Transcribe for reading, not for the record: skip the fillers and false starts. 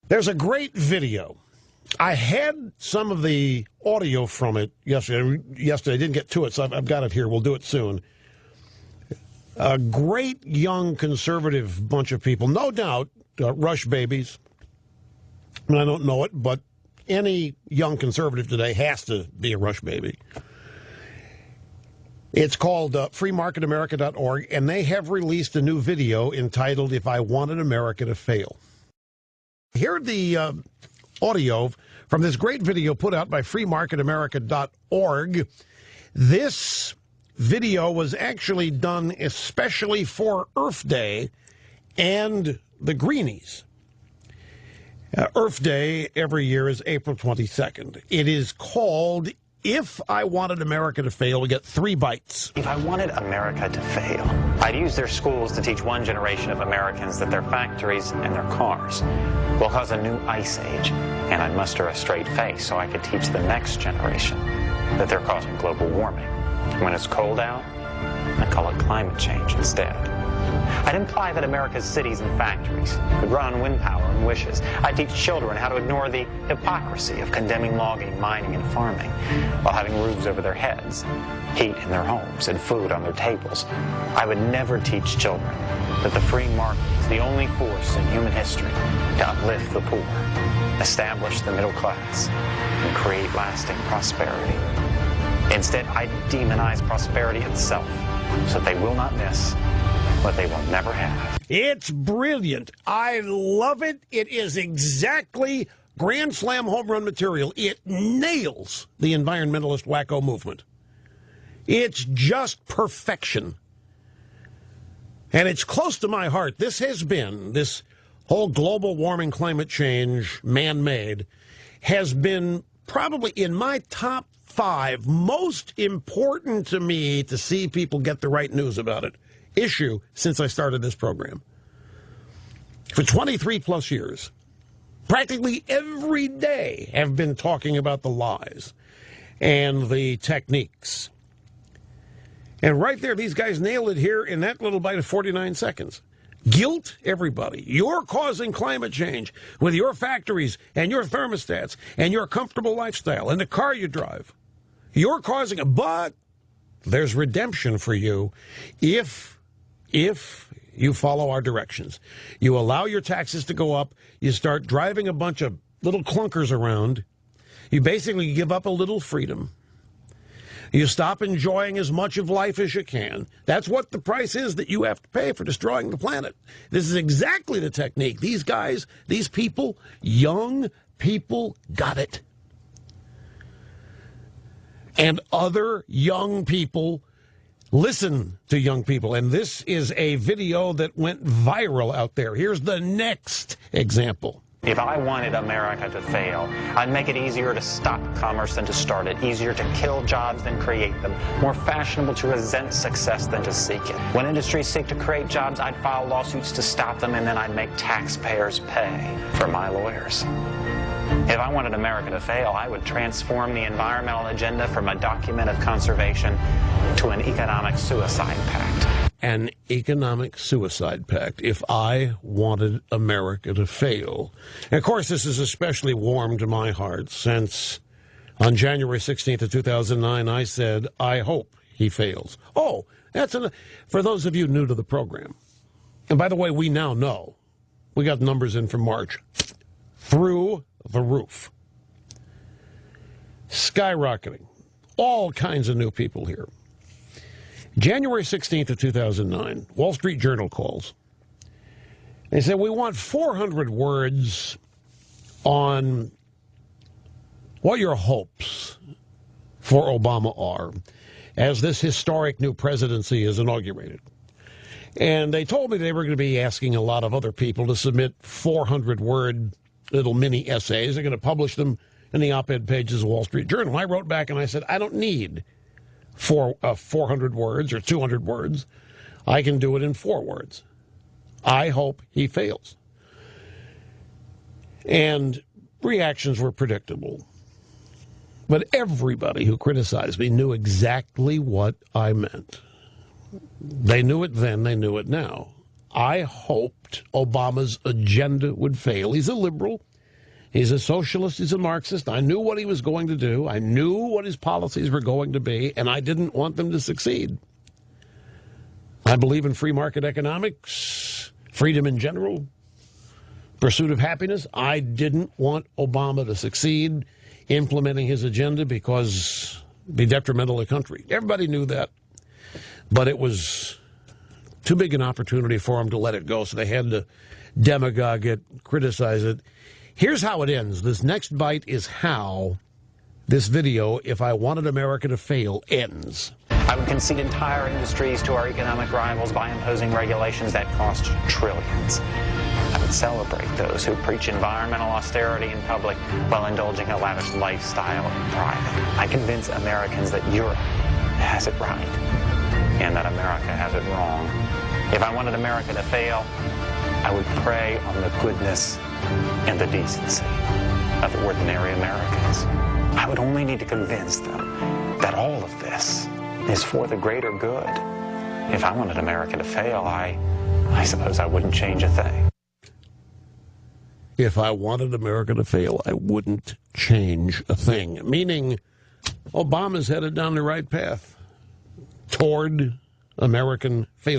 There's a great video. I had some of the audio from it yesterday. I didn't get to it, so I've got it here. We'll do it soon. A great young conservative bunch of people, no doubt, Rush babies. I mean, I don't know it, but any young conservative today has to be a Rush baby. It's called freemarketamerica.org, and they have released a new video entitled, If I Wanted America to Fail. Hear the audio from this great video put out by freemarketamerica.org. This video was actually done especially for Earth Day and the Greenies. Earth Day every year is April 22nd. It is called If I Wanted America to Fail. We get 3 bites. If I wanted America to fail, I'd use their schools to teach one generation of Americans that their factories and their cars will cause a new ice age, and I'd muster a straight face so I could teach the next generation that they're causing global warming. When it's cold out, I call it climate change instead. I'd imply that America's cities and factories would run on wind power and wishes. I'd teach children how to ignore the hypocrisy of condemning logging, mining, and farming while having roofs over their heads, heat in their homes, and food on their tables. I would never teach children that the free market is the only force in human history to uplift the poor, establish the middle class, and create lasting prosperity. Instead, I demonize prosperity itself so that they will not miss what they will never have. It's brilliant. I love it. It is exactly Grand Slam home run material. It nails the environmentalist wacko movement. It's just perfection. And it's close to my heart. This whole global warming, climate change, man-made, has been probably in my top 5 most important to me to see people get the right news about it issue since I started this program. For 23 plus years, practically every day have been talking about the lies and the techniques. And right there, these guys nailed it here in that little bite of 49 seconds. Guilt everybody. You're causing climate change with your factories and your thermostats and your comfortable lifestyle and the car you drive. You're causing it, but there's redemption for you if you follow our directions. You allow your taxes to go up. You start driving a bunch of little clunkers around. You basically give up a little freedom. You stop enjoying as much of life as you can. That's what the price is that you have to pay for destroying the planet. This is exactly the technique. These guys, these people, young people, got it. And other young people listen to young people. And this is a video that went viral out there. Here's the next example. If I wanted America to fail, I'd make it easier to stop commerce than to start it, easier to kill jobs than create them, more fashionable to resent success than to seek it. When industries seek to create jobs, I'd file lawsuits to stop them, and then I'd make taxpayers pay for my lawyers. If I wanted America to fail, I would transform the environmental agenda from a document of conservation to an economic suicide pact. An economic suicide pact, if I wanted America to fail. And of course, this is especially warm to my heart since on January 16th of 2009, I said, I hope he fails. Oh, for those of you new to the program. And by the way, we now know. We got numbers in from March. Through the roof. Skyrocketing. All kinds of new people here. January 16th of 2009, Wall Street Journal calls. They said, we want 400 words on what your hopes for Obama are as this historic new presidency is inaugurated. And they told me they were going to be asking a lot of other people to submit 400-word little mini essays. They're going to publish them in the op-ed pages of Wall Street Journal. I wrote back and I said, I don't need 400 words or 200 words. I can do it in 4 words. I hope he fails. And reactions were predictable. But everybody who criticized me knew exactly what I meant. They knew it then, they knew it now. I hoped Obama's agenda would fail. He's a liberal. He's a socialist. He's a Marxist. I knew what he was going to do. I knew what his policies were going to be, and I didn't want them to succeed. I believe in free market economics, freedom in general, pursuit of happiness. I didn't want Obama to succeed implementing his agenda because it'd be detrimental to the country. Everybody knew that, but it was too big an opportunity for him to let it go, so they had to demagogue it, criticize it. Here's how it ends. This next bite is how this video, If I Wanted America to Fail, ends. I would concede entire industries to our economic rivals by imposing regulations that cost trillions. I would celebrate those who preach environmental austerity in public while indulging a lavish lifestyle in private. I convince Americans that Europe has it right and that America has it wrong. If I wanted America to fail, I would prey on the goodness and the decency of ordinary Americans. I would only need to convince them that all of this is for the greater good. If I wanted America to fail, I suppose I wouldn't change a thing. If I wanted America to fail, I wouldn't change a thing. Meaning, Obama's headed down the right path toward American failure.